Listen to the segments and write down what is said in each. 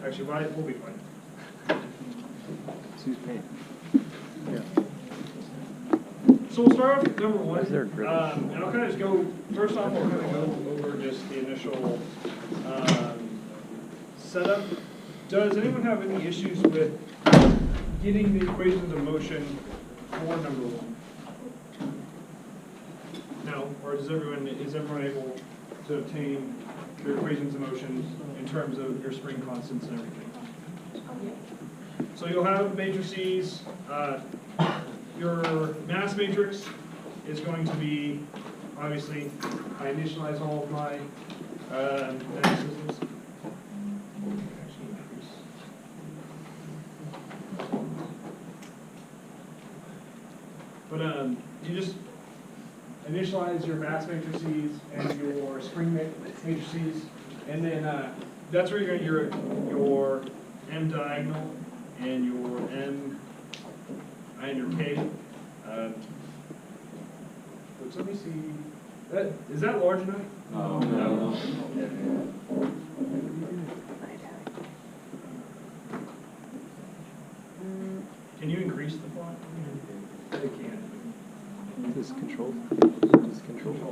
Actually, we'll be fine. Who's paying? Yeah. So we'll start off with number one. Is there a grip? And I'll kind of just go, first off, I'll kind of go over just the initial setup. Does anyone have any issues with getting the equations of motion for number one? No? Or is everyone able to obtain your equations of motion in terms of your spring constants and everything? So you'll have matrices. Your mass matrix is going to be, obviously, I initialize all of my mass systems. But you just initialize your mass matrices and your spring matrices, and then that's where you're going to your M diagonal and your M and your K. Which, let me see. Is that large enough? No. Can you increase the font? I can. Does control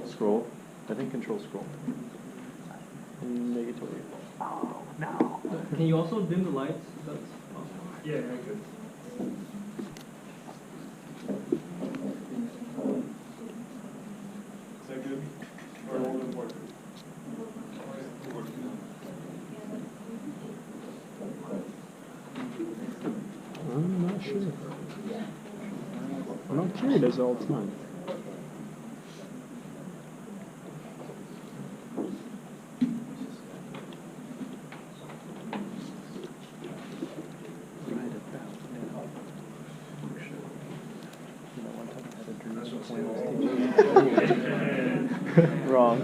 scroll? I think control scroll. Negatively. Oh no. Can you also dim the lights? That's possible. Yeah, I could. Is that good? Or a little bit more? I'm not sure. I don't carry those all the time. Wrong.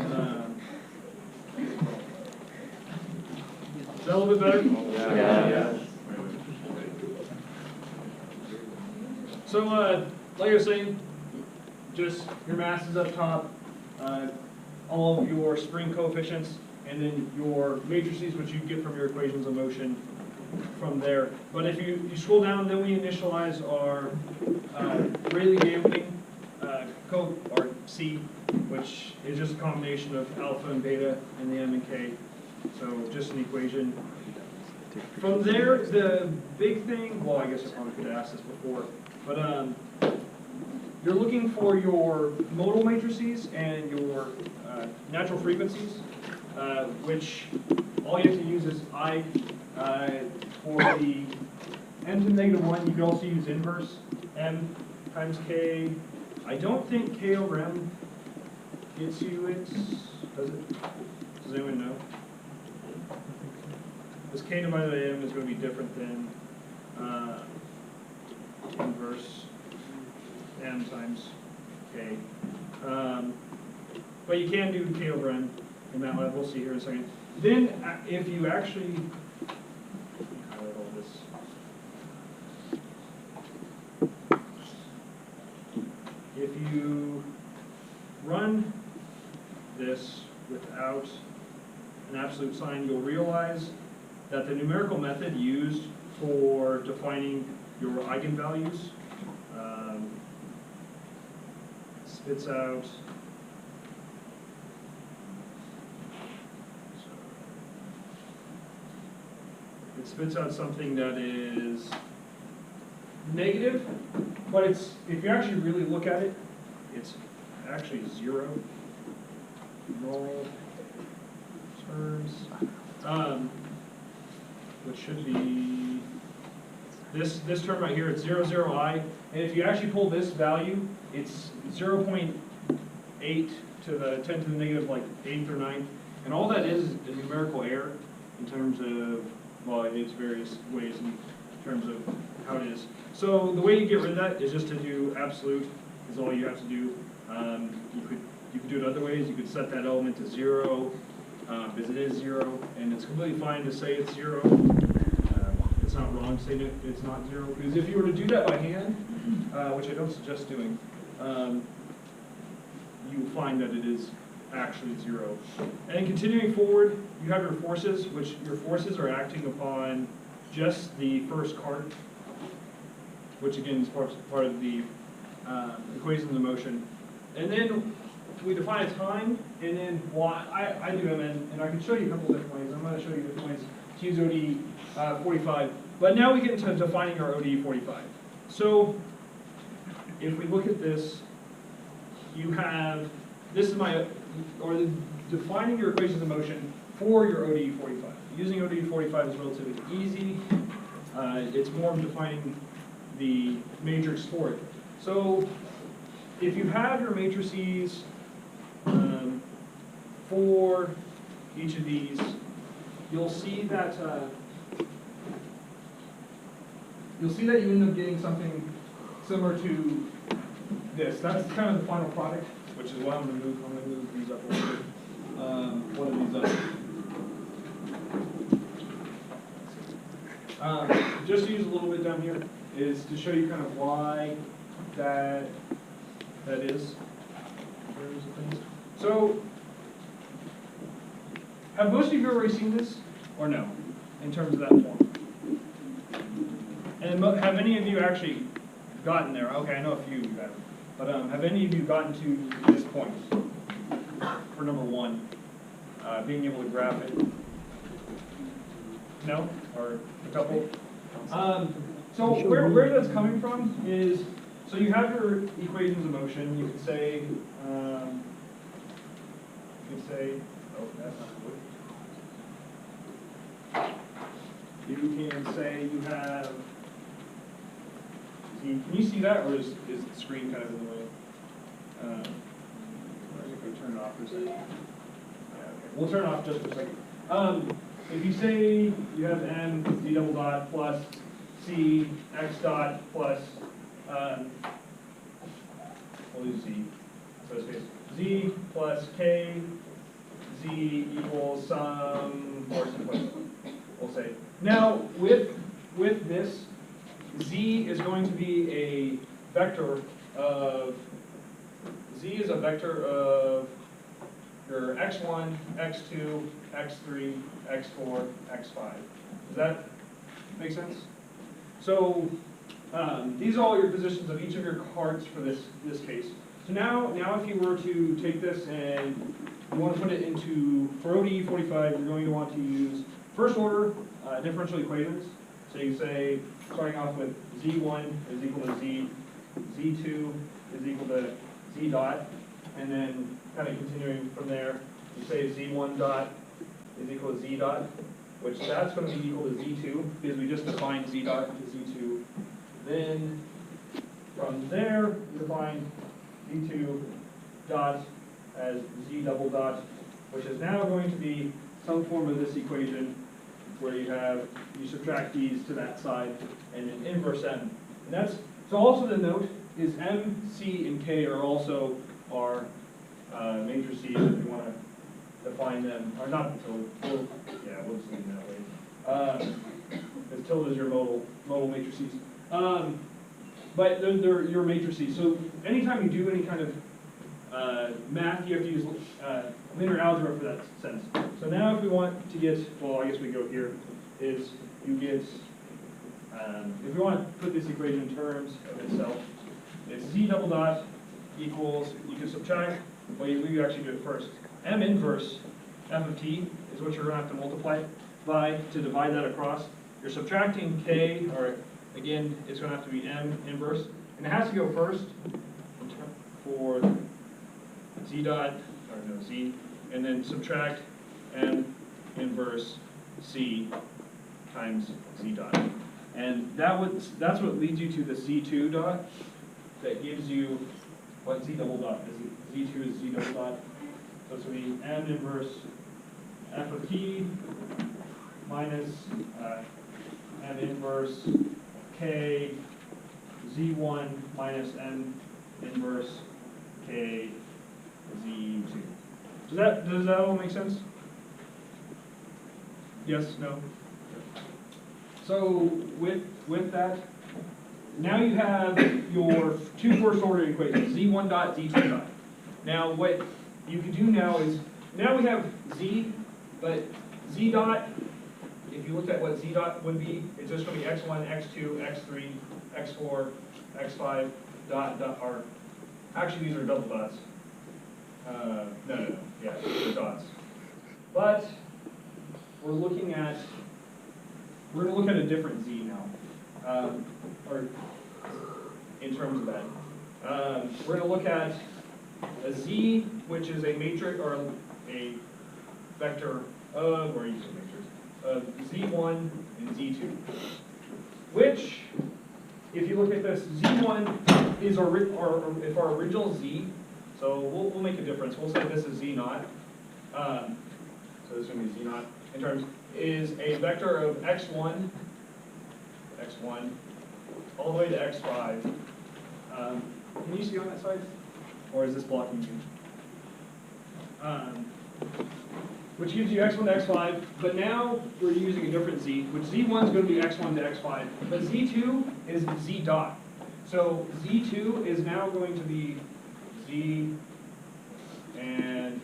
Is that a little bit better? Yeah. So, like I was saying, just your mass is up top, all of your spring coefficients, and then your matrices, which you get from your equations of motion from there. But if you scroll down, then we initialize our Rayleigh damping code, or C, which is just a combination of alpha and beta and the M and K. So just an equation. From there, the big thing, well, I guess I probably could have asked this before, but you're looking for your modal matrices and your natural frequencies, which all you have to use is I. For the n to the -1, you can also use inverse m times k. I don't think k over m gets you it. Does it? Does anyone know? Because k divided by m is going to be different than inverse m times k. But you can do k over m in MATLAB. We'll see here in a second. Then, if you actually highlight all this. If you run this without an absolute sign, you'll realize that the numerical method used for defining your eigenvalues spits out something that is negative, but it's, if you actually really look at it, it's actually 0. Null terms, which should be this term right here. It's 0, 0i, and if you actually pull this value, it's 0.8 to the 10 to the negative like 8th or 9th, and all that is a numerical error in terms of, well, it's various ways in terms of how it is. So the way you get rid of that is just to do absolute is all you have to do. You could do it other ways. You could set that element to 0, because it is 0, and it's completely fine to say it's 0. It's not wrong to say that it's not 0, because if you were to do that by hand, which I don't suggest doing, you find that it is actually 0. And continuing forward, you have your forces, which your forces are acting upon just the first cart, which again is part of the equations of motion. And then we define a time, and then I do MN, and I can show you a couple different ways. I'm going to show you different ways to use ODE 45. But now we get into defining our ODE 45. So if we look at this, you have, this is defining your equations of motion for your ODE 45. Using ODE 45 is relatively easy. It's more of defining the matrix for it. So if you have your matrices for each of these, you'll see that you end up getting something similar to this. That's kind of the final product, which is why I'm going to move these up a little bit. One of these up. Just to use a little bit down here is to show you kind of why that is. So, have most of you already seen this, or no, in terms of that form? And have any of you actually gotten there? Okay, I know a few of you have, but have any of you gotten to this point for number 1, being able to graph it? No, or a couple? So where that's coming from is, so you have your equations of motion. You can say, oh, that's not good. You can say you have, can you see that, or is the screen kind of in the way? If we turn it off for a second. Yeah, okay. We'll turn it off just for a second. If you say you have m z double dot plus c x dot plus, we'll use z. So it's z plus k, z equals some more simplistic, we'll say. Now, with this, z is going to be a vector of, z is a vector of your x1, x2, x3, x4, x5. Does that make sense? So these are all your positions of each of your cards for this case. So now if you were to take this and you want to put it into, for ODE 45, you're going to want to use first order differential equations. So you say, starting off with z1 is equal to z, z2 is equal to z dot, and then kind of continuing from there, you say z1 dot is equal to z dot, which that's going to be equal to z2, because we just defined z dot to z2. Then from there, you define z2 dot as z double dot, which is now going to be some form of this equation where you subtract these to that side, and then inverse m. And that's, so also to note is m, c, and k are also our matrices if you want to define them, or not until, we'll just leave them that way. Because tilde is your modal matrices. But they're your matrices. So anytime you do any kind of math, you have to use linear algebra for that sense. So now if we want to get, well, I guess we go here, is you get, if we want to put this equation in terms of itself, it's z double dot equals, you can subtract, well, we actually do it first. M inverse f of t is what you're going to have to multiply by to divide that across. You're subtracting k, or again, it's going to have to be m inverse, and it has to go first for z dot, or no, z, and then subtract m inverse c times z dot. And that's what leads you to the z2 dot that gives you what z double dot is. Z2 is z double dot. So it's going to be m inverse f of t minus m inverse k z1 minus m inverse k z2. Does that all make sense? Yes? No? So with that, now you have your two first order equations, z1 dot, z2 dot. Now what you can do now is, now we have z, but z dot, if you looked at what z dot would be, it's just going to be x1, x2, x3, x4, x5, dot, or actually these are double dots. No, yeah, they're dots. But we're going to look at a different z now, or in terms of that. We're going to look at a z, which is a matrix, or a vector of, or use a matrix, of z1 and z2, which, if you look at this, z1 is our original z, so we'll make a difference. We'll say this is z naught. So this is going to be z naught in terms, is a vector of x1, all the way to x5. Can you see on that side? Or is this blocking you? Which gives you x1 to x5, but now we're using a different z, which z1 is going to be x1 to x5, but z2 is z dot. So z2 is now going to be z, and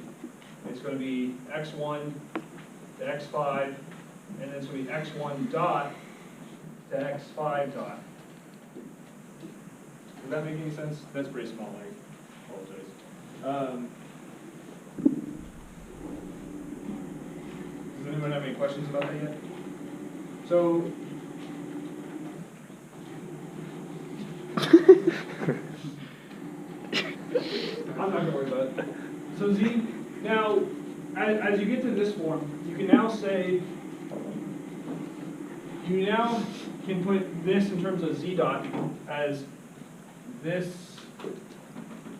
it's going to be x1 to x5, and then it's going to be x1 dot to x5 dot. Does that make any sense? That's pretty small, I apologize. Does anyone have any questions about that yet? So, I'm not going to worry about it. So z, now, as you get to this form, you can now say, you now can put this in terms of z dot as this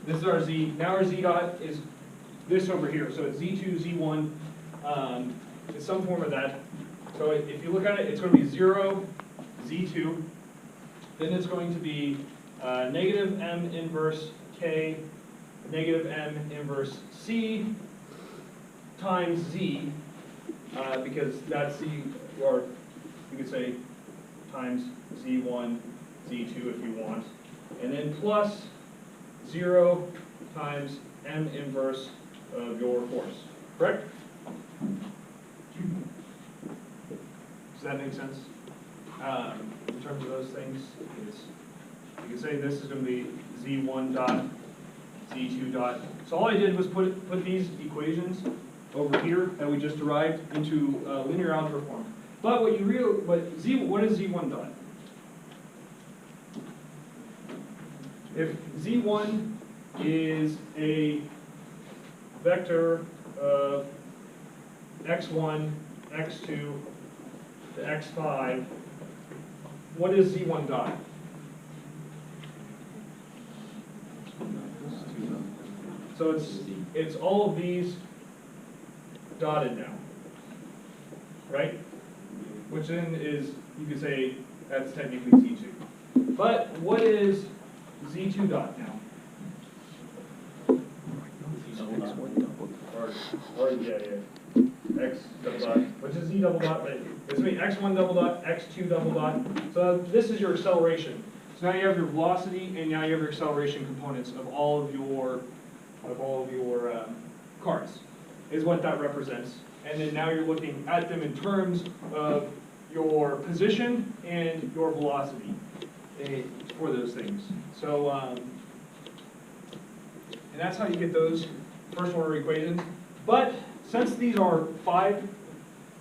is our z. Now our z dot is this over here. So it's z2, z1, it's some form of that. So if you look at it, it's going to be 0, z2. Then it's going to be negative m inverse k, negative m inverse c times z, because that's z, or you could say times z1, z2 if you want. And then plus 0 times m inverse of your force, correct? Does that make sense? In terms of those things, you can say this is going to be z1 dot, z2 dot. So all I did was put these equations over here that we just derived into linear algebra form. But what is z1 dot? If z1 is a vector of x1, x2 to x5, what is z1 dot? So it's all of these dotted now, right? Which then is, you could say, that's technically z2. But what is z2 dot now? Or yeah, x double dot, which is z double dot, but it's going to be x1 double dot, x2 double dot. So this is your acceleration. So now you have your velocity, and now you have your acceleration components of all of your cars, is what that represents. And then now you're looking at them in terms of your position and your velocity for those things. So, and that's how you get those first order equations. But since these are 5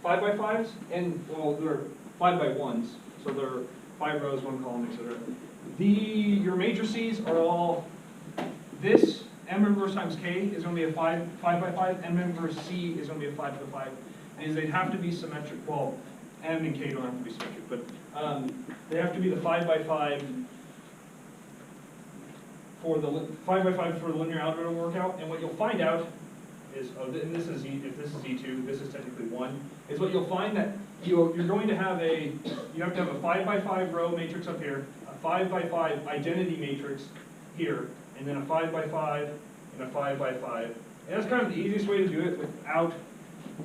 by 5s, and well, they're 5 by 1s, so they're 5 rows, 1 column, etc. Your matrices are all, this m inverse times k is going to be a 5 by 5, m inverse c is going to be a 5 by 5, and they have to be symmetric. Well, m and k don't have to be symmetric, but they have to be the 5 by 5 for the linear algebra to work out. And what you'll find out is, and this is z, if this is z2, this is technically 1, is what you'll find that you're going to have you have to have a 5 by 5 row matrix up here, a 5 by 5 identity matrix here, and then a 5 by 5 and a 5 by 5. And that's kind of the easiest way to do it without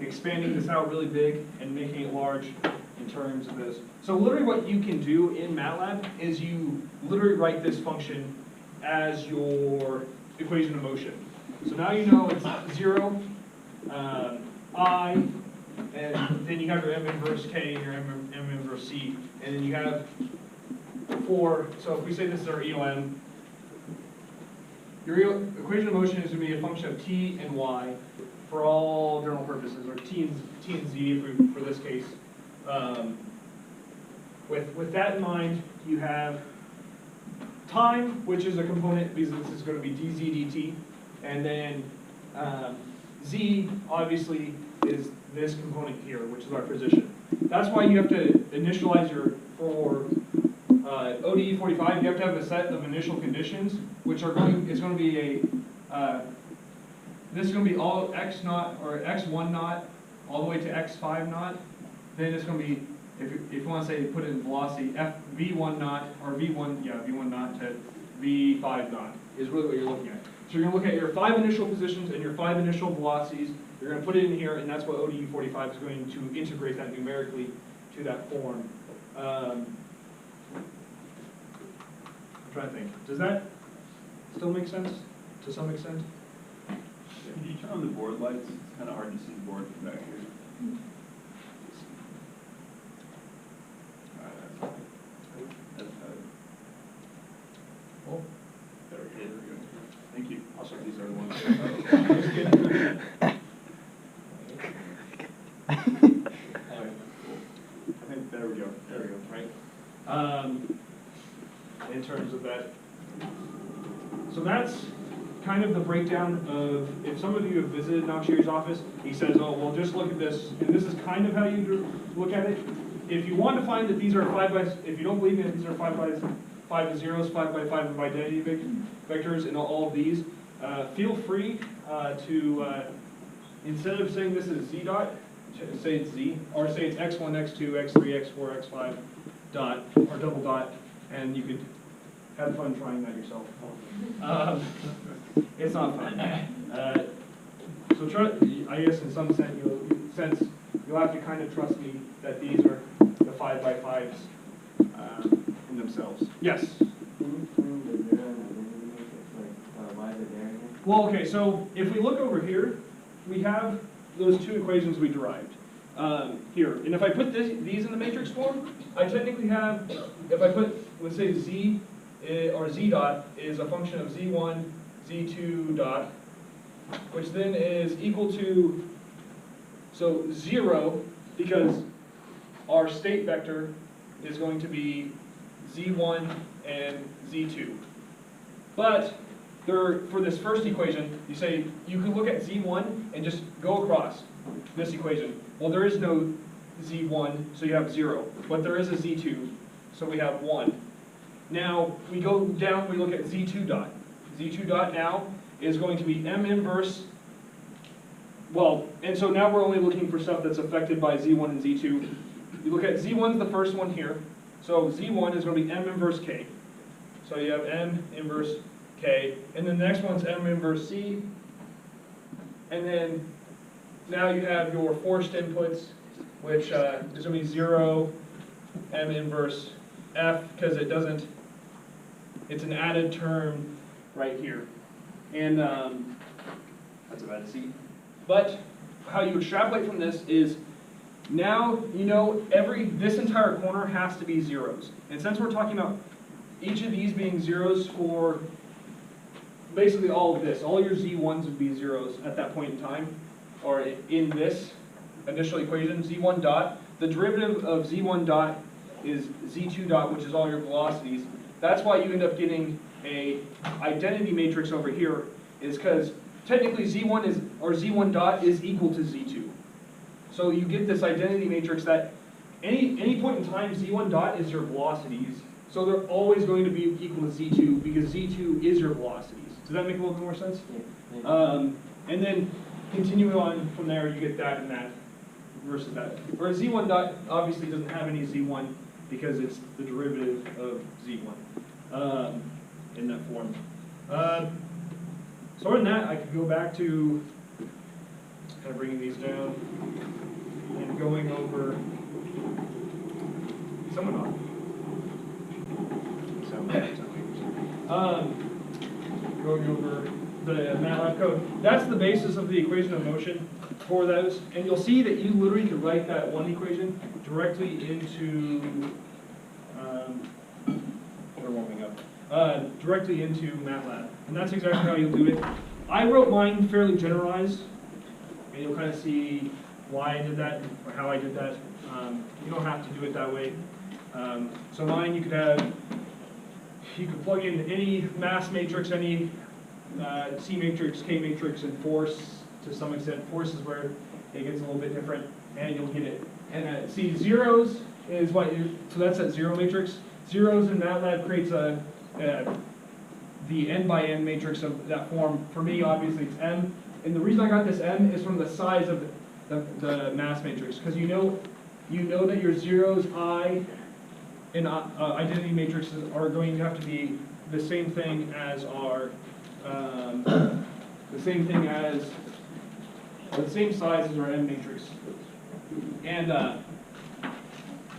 expanding this out really big and making it large in terms of this. So literally what you can do in MATLAB is you literally write this function as your equation of motion. So now you know it's 0, I, and then you have your M inverse K and your M inverse C, and then you have 4. So if we say this is our EOM, your equation of motion is going to be a function of t and y for all general purposes, or t and z for this case. With that in mind, you have time, which is a component because this is going to be dz dt, and then z obviously is this component here, which is our position. That's why you have to initialize for ODE 45. You have to have a set of initial conditions, which are it's going to be this is going to be all x naught or x1 naught all the way to x5 naught. Then it's going to be, if you want to say put it in velocity, v1 naught or v1 naught to v5 naught is really what you're looking at. So you're going to look at your 5 initial positions and your 5 initial velocities. You're going to put it in here, and that's what ODE 45 is going to integrate that numerically to that form. I'm trying to think. Does that still make sense to some extent? Can you turn on the board lights? It's kind of hard to see the board from back here. Oh, There we go. Thank you. also these are the ones. I think there we go. There we go. Right. In terms of that, so that's kind of the breakdown of, if some of you have visited Nashir's office, he says, oh, well, just look at this, and this is kind of how you look at it. If you want to find that these are if you don't believe me that these are 5 zeros, 5 by 5 of identity vectors in all of these, feel free to, instead of saying this is z dot, say it's z, or say it's x1, x2, x3, x4, x5 dot, or double dot, and you could have fun trying that yourself. It's not fun. So try, I guess in some sense you'll have to kind of trust me that these are the 5 by 5s in themselves. Yes? Well, okay, so if we look over here, we have those 2 equations we derived here. And if I put these in the matrix form, I technically have, if I put, let's say z, or z dot is a function of z1, z2 dot, which then is equal to, so 0, because our state vector is going to be z1 and z2. But for this first equation, you say you could look at z1 and just go across this equation. Well, there is no z1, so you have 0. But there is a z2, so we have 1. Now, we go down, we look at z2 dot. Z2 dot now is going to be M inverse, well, and so now we're only looking for stuff that's affected by z1 and z2. You look at z1's the first one here, so z1 is going to be M inverse k. So you have M inverse k, and then the next one's M inverse c, and then now you have your forced inputs, which is going to be 0, M inverse f, because it doesn't, it's an added term right here. And that's about to see. But how you extrapolate from this is, now you know this entire corner has to be zeros. And since we're talking about each of these being zeros for basically all of this, all your z1s would be zeros at that point in time, or in this initial equation, z1 dot. The derivative of z1 dot is z2 dot, which is all your velocities. That's why you end up getting a identity matrix over here, is because technically z1 is, or z1 dot is equal to z2. So you get this identity matrix that any point in time, z1 dot is your velocities. So they're always going to be equal to z2 because z2 is your velocities. Does that make a little bit more sense? Yeah. And then continuing on from there, you get that and that versus that. Whereas z1 dot obviously doesn't have any z1 because it's the derivative of z1 in that form. So in that, I could go back to kind of bringing these down and going over someone on. Going over the MATLAB code. That's the basis of the equation of motion for those. And you'll see that you literally could write that one equation directly into, they're warming up, directly into MATLAB. And that's exactly how you'll do it. I wrote mine fairly generalized, and you'll kind of see why I did that or how I did that. You don't have to do it that way. So mine, you could plug in any mass matrix, any C matrix, K matrix, and force to some extent. Force is where it gets a little bit different, and you'll get it. And see, zeros is what so that's that zero matrix. Zeros in MATLAB creates the n by n matrix of that form. For me, obviously, it's m. And the reason I got this m is from the size of the mass matrix, because you know that your zeros, I, and identity matrices are going to have to be the same thing as our, the same size as our M matrix. And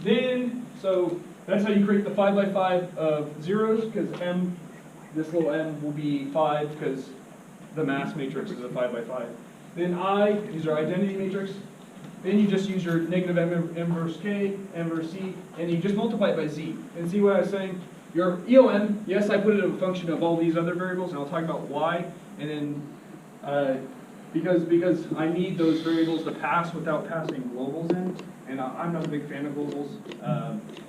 then, so that's how you create the 5 by 5 of zeros, because M, this little m will be 5 because the mass matrix is a 5 by 5. Then I is our identity matrix. Then you just use your negative m inverse k, m inverse c, and you just multiply it by z. And see what I was saying? Your EOM, yes, I put it as a function of all these other variables, and I'll talk about why. And then, because I need those variables to pass without passing globals in, and I'm not a big fan of globals,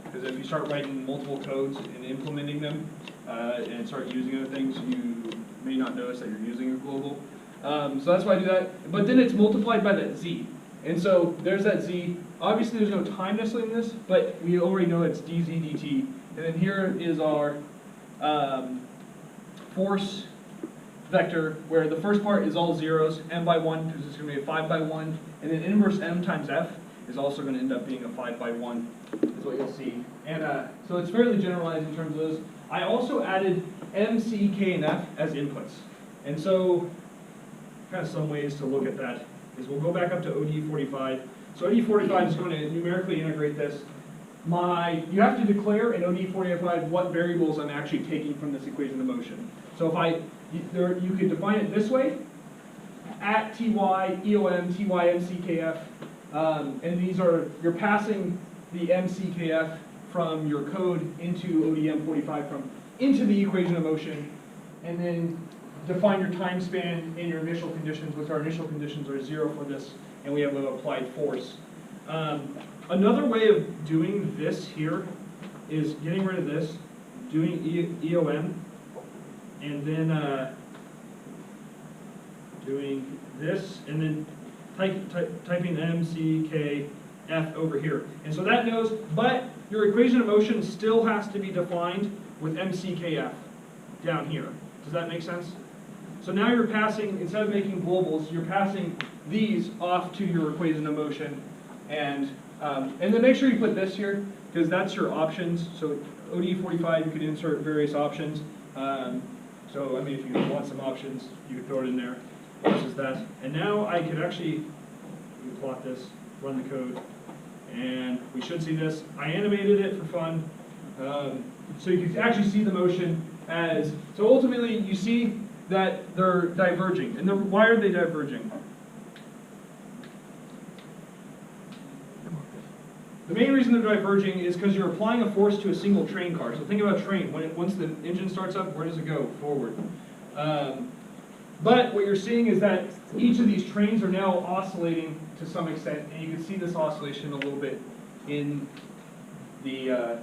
because if you start writing multiple codes and implementing them, and start using other things, you may not notice that you're using a global. So that's why I do that. But then it's multiplied by that z. And so there's that z. Obviously there's no time necessarily in this, but we already know it's dz dt. And then here is our force vector, where the first part is all zeros, m by 1, because it's going to be a 5 by 1. And then inverse m times f is also going to end up being a 5 by 1, is what you'll see. And so it's fairly generalized in terms of those. I also added m, c, k, and f as inputs. And so kind of some ways to look at that is we'll go back up to ODE45. So ODE45 is going to numerically integrate this. You have to declare in ODE45 what variables I'm actually taking from this equation of motion. So if you could define it this way, at ty, eom, ty, mckf, and these are, you're passing the mckf from your code into ODM45 into the equation of motion, and then define your time span in your initial conditions, which our initial conditions are 0 for this, and we have an applied force. Another way of doing this here is getting rid of this, doing EOM, and then doing this, and then typing MCKF over here. And so that knows, but your equation of motion still has to be defined with MCKF down here. Does that make sense? So now you're passing, instead of making globals, you're passing these off to your equation of motion. And then make sure you put this here, because that's your options. So ODE45, you could insert various options. So, I mean, if you want some options, you could throw it in there. This is that. And now I could actually plot this, run the code, and we should see this. I animated it for fun. So you can actually see the motion as, so ultimately you see that they're diverging. And why are they diverging? The main reason they're diverging is because you're applying a force to a single train car. So think about a train. Once the engine starts up, where does it go? Forward. But what you're seeing is that each of these trains are now oscillating to some extent, and you can see this oscillation a little bit in the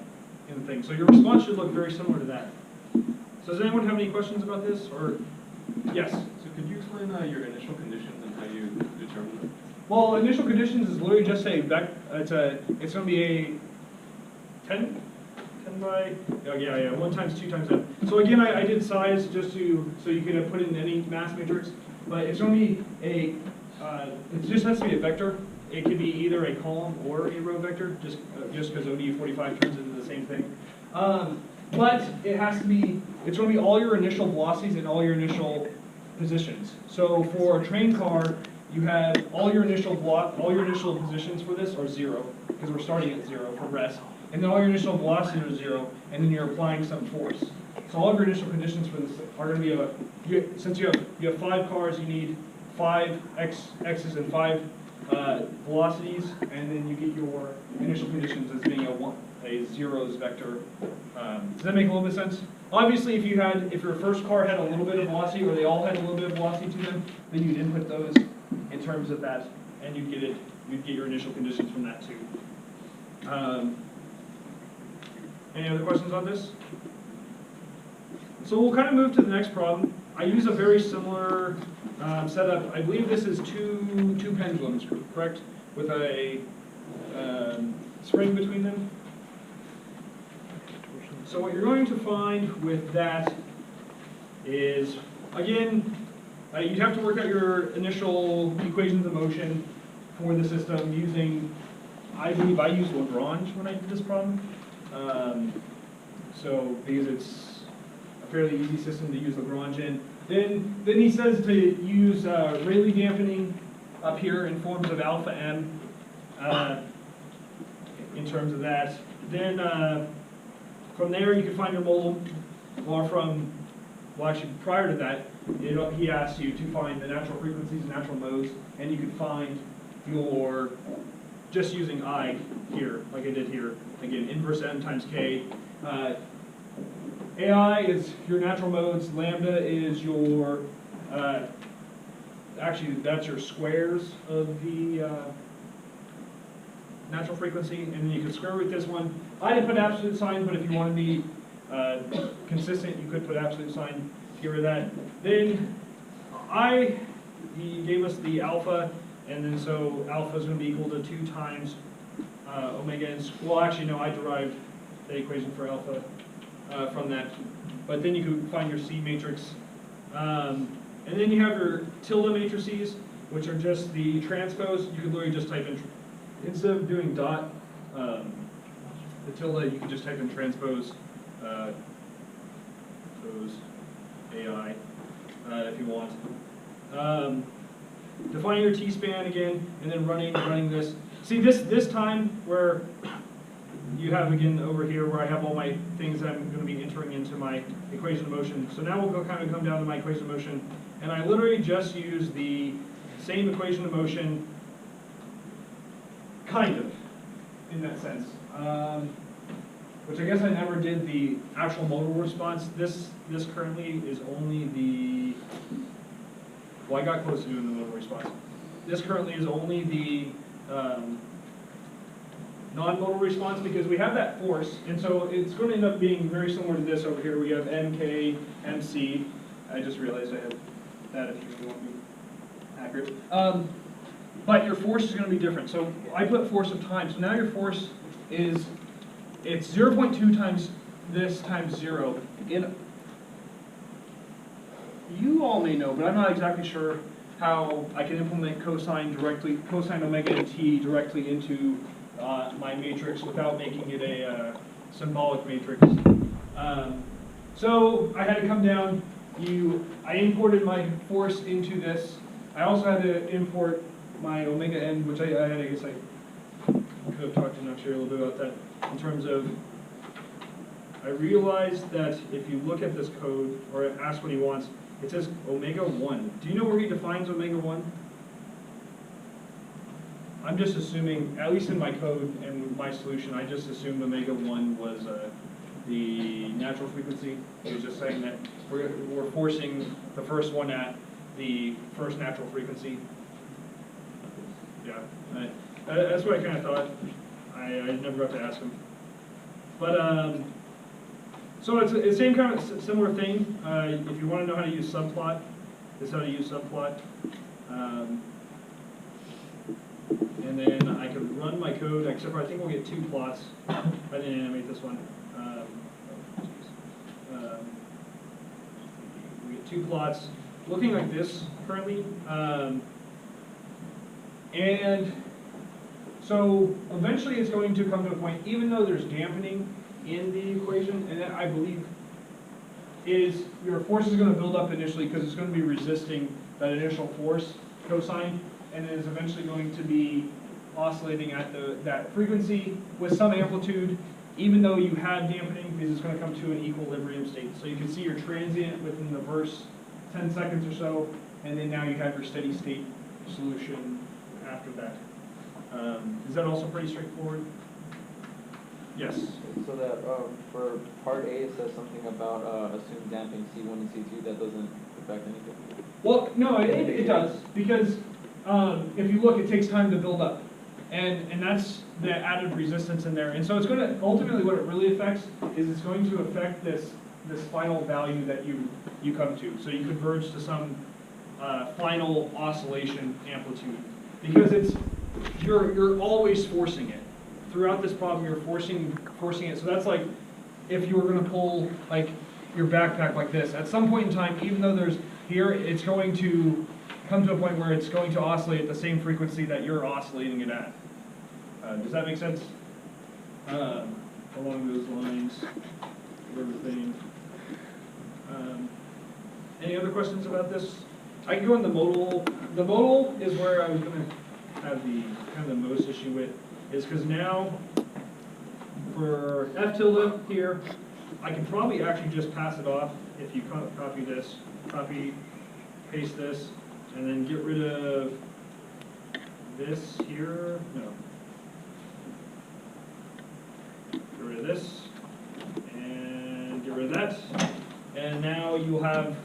thing. So your response should look very similar to that. So does anyone have any questions about this? Or yes? So could you explain your initial conditions and how you determine them? Well, initial conditions is literally just it's going to be a 10 by, oh yeah, 1 times 2 times n. So again, I did size just so you can put in any mass matrix, but it's going to be it just has to be a vector. It could be either a column or a row vector, just because ODE45 turns into the same thing. But it has to be, it's going to be all your initial velocities and all your initial positions. So for a train car, you have all your initial positions for this are 0, because we're starting at 0 for rest. And then all your initial velocities are 0, and then you're applying some force. So all of your initial conditions for this are going to be since you have 5 cars, you need 5 x's and 5 velocities, and then you get your initial conditions as being a zeros vector. Does that make a little bit of sense? Obviously, if your first car had a little bit of velocity, or they all had a little bit of velocity to them, then you'd input those in terms of that, and you'd get your initial conditions from that too. Any other questions on this? So we'll kind of move to the next problem. I use a very similar setup. I believe this is two pendulums, correct? With a spring between them. So what you're going to find with that is, again, you'd have to work out your initial equations of motion for the system using, I believe I used Lagrange when I did this problem. So because it's a fairly easy system to use Lagrange in. Then he says to use Rayleigh dampening up here in forms of alpha m in terms of that. Then from there you can find your modal, or well actually prior to that, he asks you to find the natural frequencies and natural modes, and you can find your, just using I here, like I did here, again, inverse m times k. AI is your natural modes, lambda is your, actually that's your squares of the natural frequency, and then you can square root this one. I didn't put absolute sign, but if you want to be consistent, you could put absolute sign to get rid of that. Then he gave us the alpha, and then so alpha is going to be equal to 2 times omega n. Well, actually, no, I derived the equation for alpha from that. But then you can find your C matrix. And then you have your tilde matrices, which are just the transpose. You could literally just type in, instead of doing dot, the tilde, you can just type in transpose, AI, if you want. Defining your T-span again, and then running this. See this time where you have again over here where I have all my things that I'm going to be entering into my equation of motion. So now we'll kind of come down to my equation of motion, and I literally just use the same equation of motion, kind of, in that sense. Which I guess I never did the actual modal response. This currently is only the, well, I got close to doing the modal response. This currently is only the non-modal response because we have that force, and so it's going to end up being very similar to this over here. We have mk, mc. I just realized I had that if you really want to be accurate. But your force is going to be different. So I put force of time. So now your force is, it's 0.2 times this times 0. You all may know, but I'm not exactly sure how I can implement cosine omega and t directly into my matrix without making it a symbolic matrix. So I had to come down. I imported my force into this. I also had to import my omega n, which I guess I could have talked to Naqshir a little bit about that in terms of, I realized that if you look at this code, or ask what he wants, it says omega 1. Do you know where he defines omega 1? I'm just assuming, at least in my code and my solution, I just assumed omega 1 was the natural frequency. It was just saying that we're forcing the first one at the first natural frequency. Yeah, that's what I kind of thought. I never got to ask him. But, so it's the same kind of similar thing. If you want to know how to use subplot, this is how to use subplot. And then I could run my code, except for I think we'll get 2 plots. I didn't animate this one. We get 2 plots looking like this currently. And so eventually it's going to come to a point, even though there's dampening in the equation, and that I believe is your force is going to build up initially because it's going to be resisting that initial force cosine, and it is eventually going to be oscillating at that frequency with some amplitude, even though you had dampening, because it's going to come to an equilibrium state. So you can see your transient within the first 10 seconds or so, and then now you have your steady state solution after that. Is that also pretty straightforward? Yes. So that for part A, it says something about assumed damping C1 and C2. That doesn't affect anything. Well, no, it does, because if you look, it takes time to build up. And that's the added resistance in there. And so it's going to, ultimately what it really affects is it's going to affect this final value that you come to. So you converge to some final oscillation amplitude. Because you're always forcing it. Throughout this problem, you're forcing it. So that's like if you were going to pull like your backpack like this. At some point in time, even though there's here, it's going to come to a point where it's going to oscillate at the same frequency that you're oscillating it at. Does that make sense? Along those lines, sort of thing. Any other questions about this? I can go in the modal. The modal is where I was going to have the kind of the most issue with, is because now for F tilde here, I can probably actually just pass it off if you copy this, copy, paste this, and then get rid of this here. No. Get rid of this, and get rid of that. And now you'll have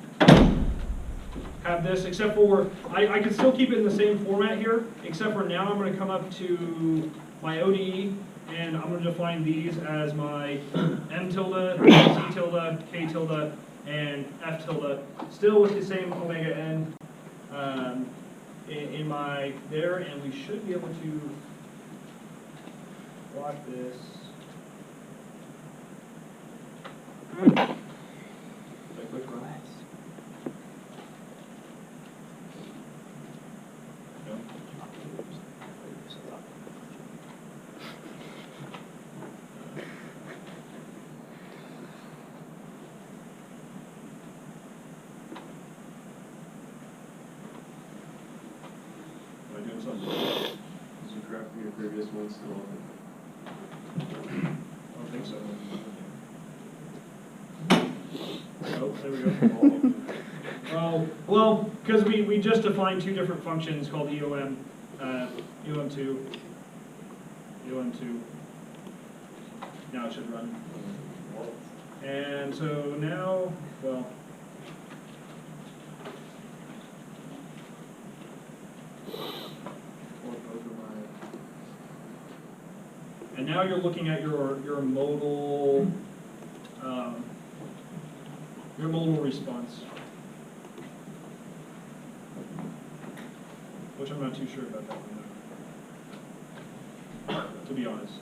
this, except for, I can still keep it in the same format here, except for now I'm going to come up to my ODE, and I'm going to define these as my M tilde, C tilde, K tilde, and F tilde, still with the same omega n in my there, and we should be able to block this. Is the graph from your previous one still open? I don't think so. Oh, there we go. Well, because we just defined two different functions called EOM, EOM2, EOM2. Now it should run. And so now, well, and now you're looking at your modal response, which I'm not too sure about that one, to be honest.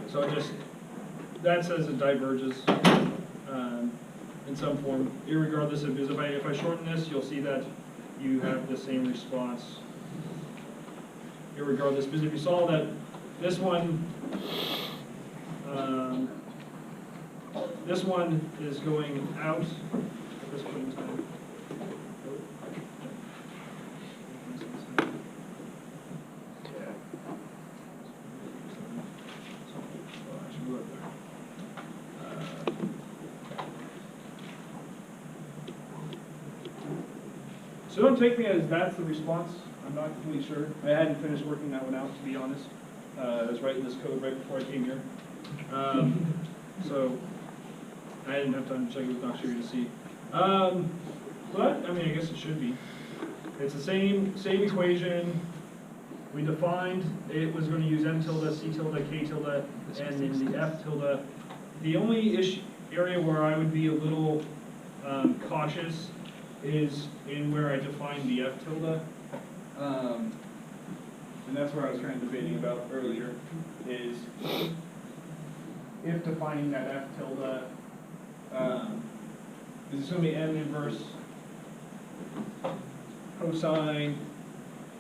So it just, that says it diverges in some form, irregardless of, because if I shorten this, you'll see that you have the same response, irregardless, because if you saw that this one is going out at this point in time. So don't take me as that's the response. I'm not completely sure. I hadn't finished working that one out, to be honest. I was writing this code right before I came here. So I didn't have time to check it with Dr. to see. But, I mean, I guess it should be. It's the same equation. We defined it was going to use M tilde, C tilde, K tilde, and then the F tilde. The only area where I would be a little cautious is in where I define the F tilde. And that's where I was kind of debating about earlier, is if defining that F tilde, is it's going to be M inverse cosine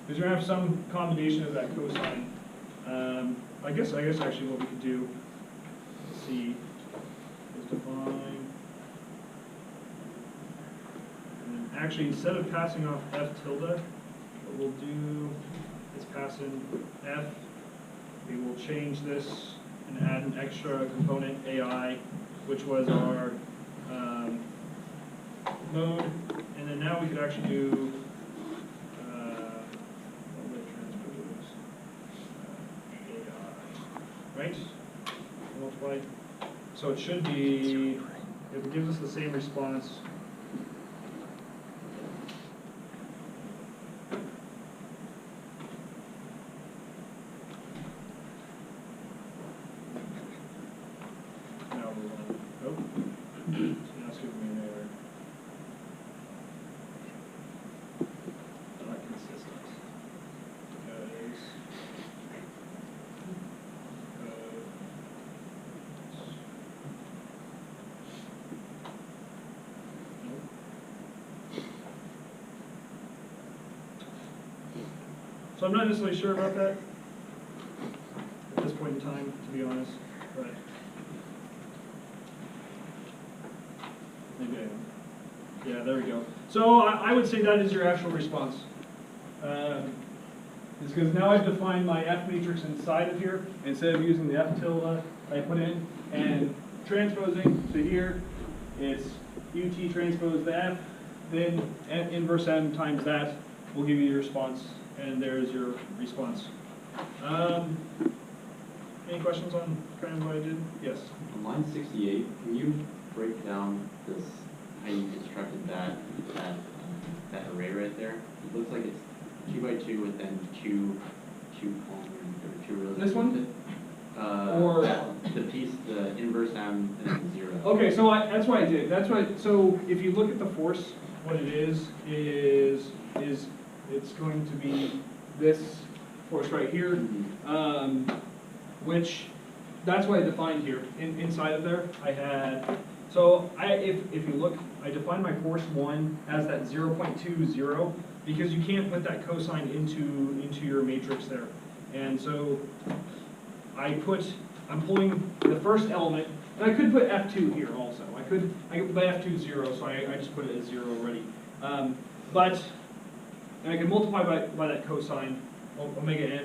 because you're gonna have some combination of that cosine. I guess actually what we could do, let's see, is define, and then actually instead of passing off f tilde, what we'll do is pass in f. We will change this and add an extra component AI, which was our mode, and then now we could actually do AI, right? Multiply. So it should be, if it gives us the same response. Now we're on. Oh. So now it's giving me an error. Not consistent. Because so I'm not necessarily sure about that at this point in time, to be honest, but maybe I am. Yeah, there we go. So I would say that is your actual response. It's because now I've defined my F matrix inside of here. Instead of using the F tilde I put in and transposing to here, it's UT transpose the F, then inverse M times that will give you your response, and there's your response. Any questions on kind of what I did? Yes. On line 68, can you break down this, how you constructed that array right there? It looks like it's 2 by 2 with then two columns or two rows. This one? Or the piece, the inverse M and then 0. Okay, so that's what I did. That's what. So if you look at the force, what it is it's going to be this force right here, which that's what I defined here. Inside of there, I had. So if you look, I defined my force 1 as that 0.20 because you can't put that cosine into your matrix there, and so I'm pulling the first element, and I could put F2 here also. I could put F2 is 0, so I just put it as 0 already. And I can multiply by that cosine, omega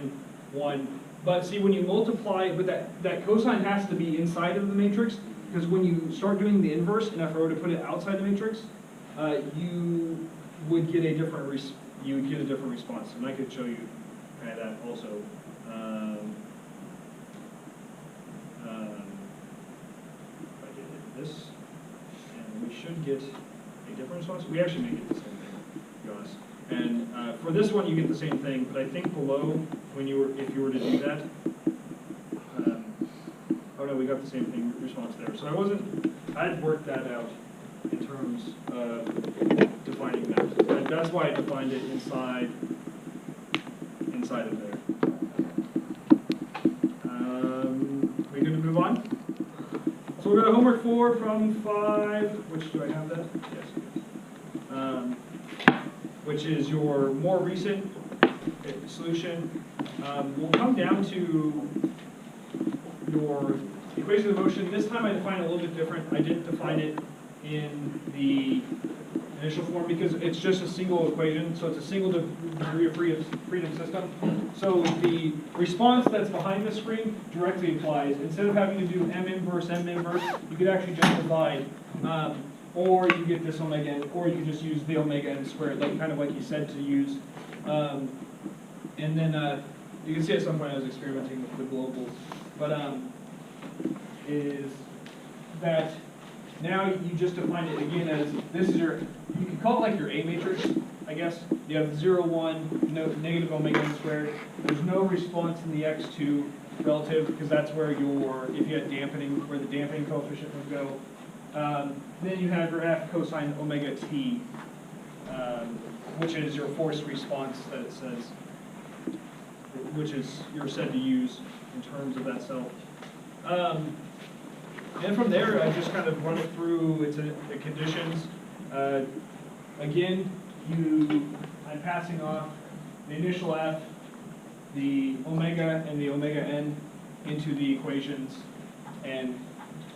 n1. But see, when you multiply, but that cosine has to be inside of the matrix, because when you start doing the inverse, and if I were to put it outside the matrix, you would get a different response, and I could show you kind of that also. If I did this, and we should get a different response. We actually may get the same thing, to be honest. And for this one, you get the same thing, but I think below, if you were to do that, oh no, we got the same thing response there. So I had worked that out in terms of defining that. And that's why I defined it inside of there. We good to move on? So we're going to homework 4 from 5. Which do I have that? Yes. Which is your more recent solution. We'll come down to your equation of motion. This time I define it a little bit different. I didn't define it in the initial form because it's just a single equation, so it's a single degree of freedom system. So the response that's behind the screen directly applies. Instead of having to do M inverse, you could actually just divide. Or you get this omega n, or you can just use the omega n squared, kind of like you said to use. And then you can see at some point I was experimenting with the globals. But is that now you just define it again as this is your, you can call it like your A matrix, I guess. You have 0, 1, no, negative omega n squared. There's no response in the x2 relative because that's where your, if you had dampening, where the dampening coefficient would go. Then you have your F cosine omega t, which is your force response that it says, which is you're said to use in terms of that self. And from there, I just kind of run it through the conditions. Again, I'm passing off the initial f, the omega and the omega n into the equations and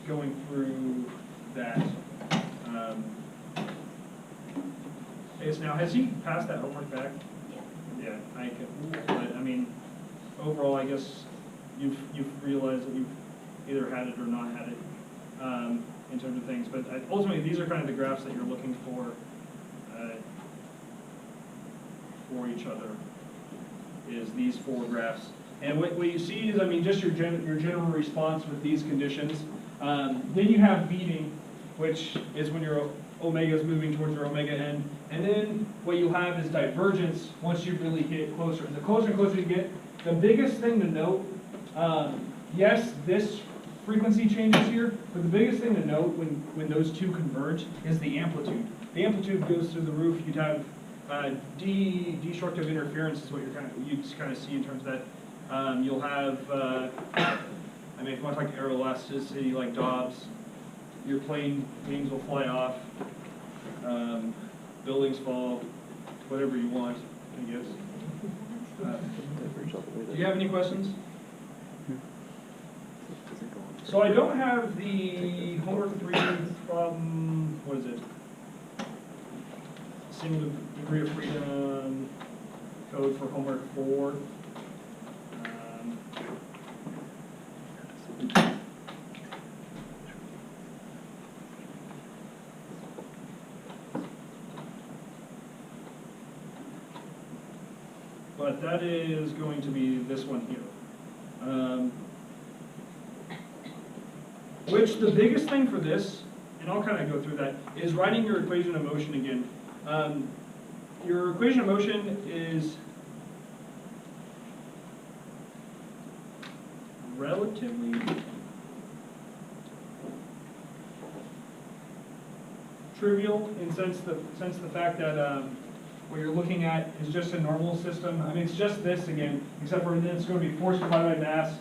going through that. Yes, now, has he passed that homework back? Yeah, I can, but I mean, overall, I guess you've realized that you've either had it or not had it in terms of things. But ultimately, these are kind of the graphs that you're looking for each other. Is these four graphs, and what you see is, I mean, just your general response with these conditions. Then you have beating, which is when your omega is moving towards your omega n. And then what you have is divergence once you really get closer. The closer and closer you get, the biggest thing to note, yes, this frequency changes here, but the biggest thing to note when those two converge is the amplitude. The amplitude goes through the roof. You'd have destructive interference is what you kind of see in terms of that. You'll have, I mean, if you want to talk aero elasticity like Dobbs, your plane wings will fly off, buildings fall, whatever you want, I guess. Do you have any questions? So I don't have the homework 3 problem, what is it? Single degree of freedom code for homework 4. But that is going to be this one here. Which the biggest thing for this, and I'll kind of go through that, is writing your equation of motion again. Your equation of motion is relatively trivial in the fact that what you're looking at is just a normal system. I mean, it's just this again, except for then it's going to be force divided by mass,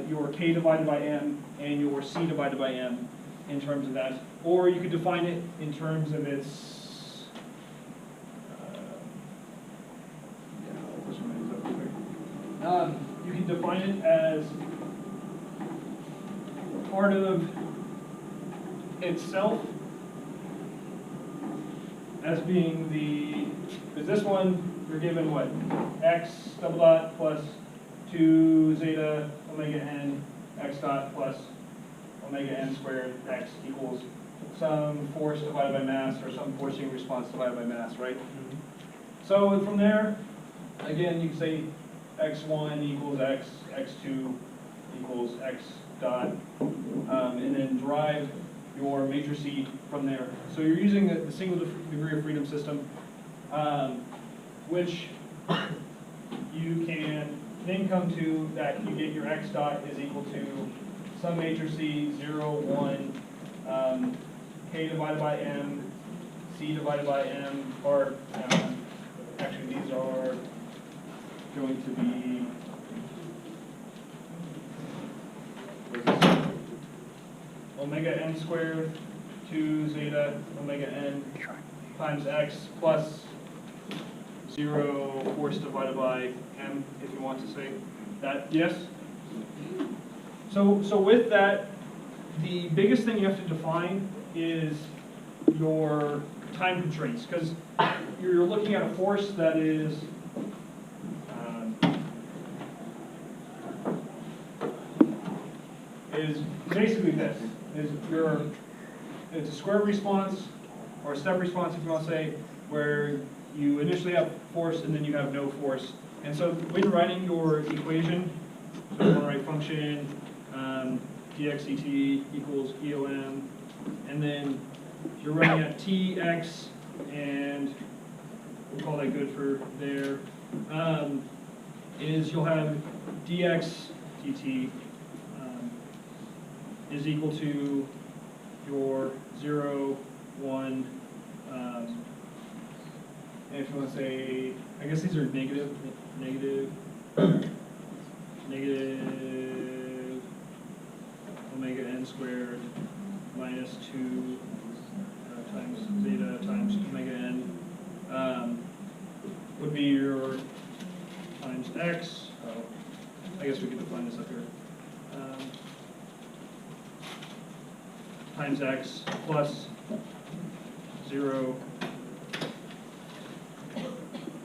your k divided by m, and your c divided by m in terms of that. Or you could define it in terms of its you can define it as part of itself as being because this one, you're given what? X double dot plus 2 zeta omega n x dot plus omega n squared x equals some force divided by mass or some forcing response divided by mass, right? Mm-hmm. So from there, again, you can say x1 equals x, x2 equals x dot, and then derive your matrices from there. So you're using the single degree of freedom system, which you can then come to that you get your x dot is equal to some matrices 0, 1, k divided by m, c divided by m, or actually these are going to be omega n squared 2 zeta omega n times x plus 0 force divided by m, if you want to say that. Yes? So with that, the biggest thing you have to define is your time constraints, because you're looking at a force that is basically this. It's a square response, or a step response if you want to say, where you initially have force and then you have no force. And so when writing your equation, so you want to write function dx dt equals EOM, and then you're running at tx, and we'll call that good for there, is you'll have dx dt is equal to your 0, 1, and if you want to say, I guess these are negative omega n squared minus 2 times zeta times omega n would be your times x, oh, I guess we could define this up here. Times x plus 0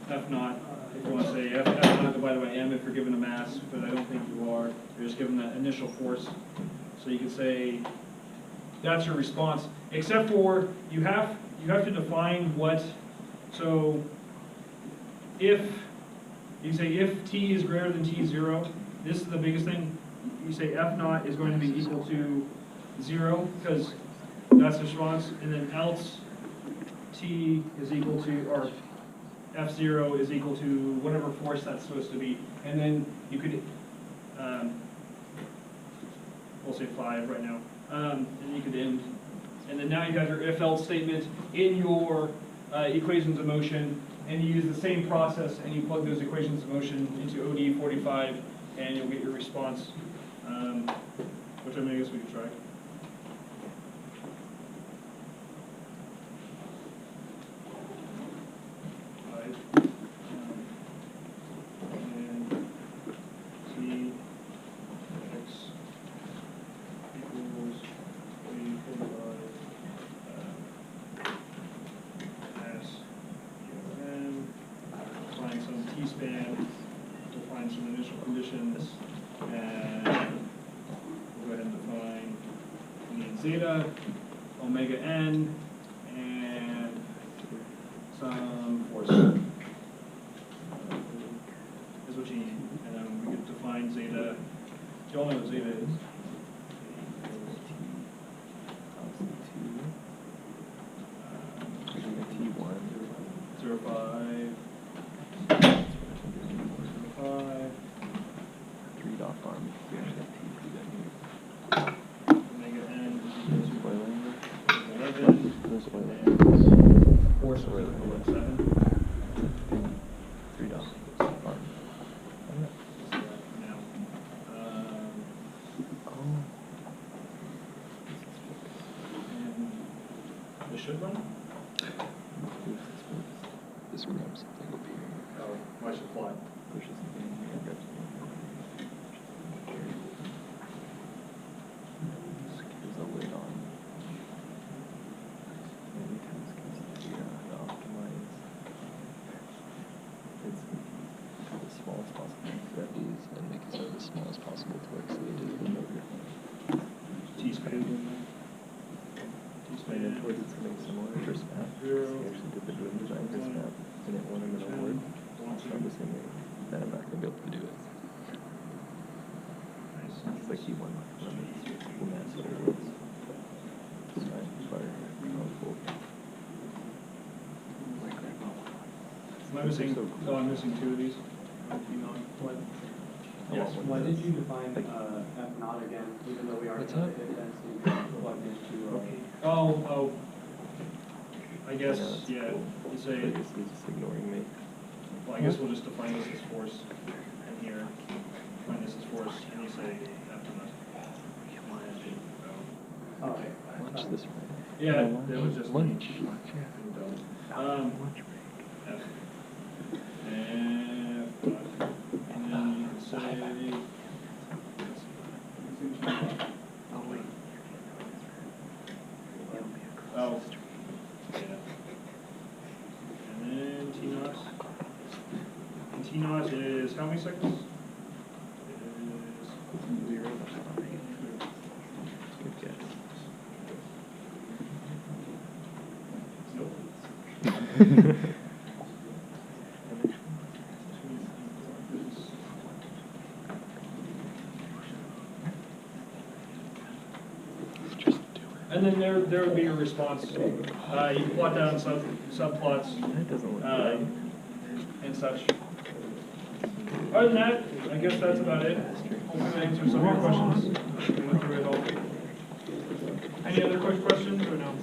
f naught, if you want to say f naught divided by m if you're given a mass, but I don't think you are. You're just given that initial force. So you can say that's your response, except for you have to define what. So if you say if t is greater than t0, this is the biggest thing. You say f naught is going to be equal to 0 because that's the response, and then else t is equal to, or f0 is equal to whatever force that's supposed to be, and then you could, we'll say 5 right now, and you could end, and then now you have your if-else statement in your equations of motion, and you use the same process, and you plug those equations of motion into OD 45, and you'll get your response, which I guess we could try. And t x equals s un, find some t span, we'll find some initial conditions, and we'll go ahead and define we need zeta, omega n, and some force. Is what you need. And then we could define zeta. You all know what zeta is. T1. 0, 5. 5. 3 dot farm. Omega n is equal Spoiling. to 11. No spoiling. And force is equal to 7. 3 dot farm. Now, and this should run. This grabs something up here. Oh, why should fly? Pushes something here. Grabs something. Screws the lid on. Many times can figure out how to optimize. It's as small as possible for these and make it as small as possible to work so you just move over. T-span. And then towards it's something similar for SMAP. So you actually did the doing design for SMAP and it wanted an award. So I'm assuming that I'm not going to be able to do it. It's like he won the mass awards. It's fine. Fire. Cool. Am I missing? Oh, I'm missing 2 of these. What? Yes. Why did you define f naught again, even though we already What's know up? the if density plugged into Oh, I guess, Yeah, that's yeah, cool. you So say, I guess he's just ignoring me. well, I guess we'll just define this as force in here. Define this as force, and you say F naught. okay. Watch this right. Yeah, that was just lunch. Lunch break. F. And then you can say. Oh, yeah. And then T naught. And T naught is how many seconds? It is 0. Good guess. nope. And then there would be a response. You plot down subplots That doesn't look right. and such. Other than that, I guess that's about it. Hopefully that answers some of your questions. We went through it all. Any other quick questions or no?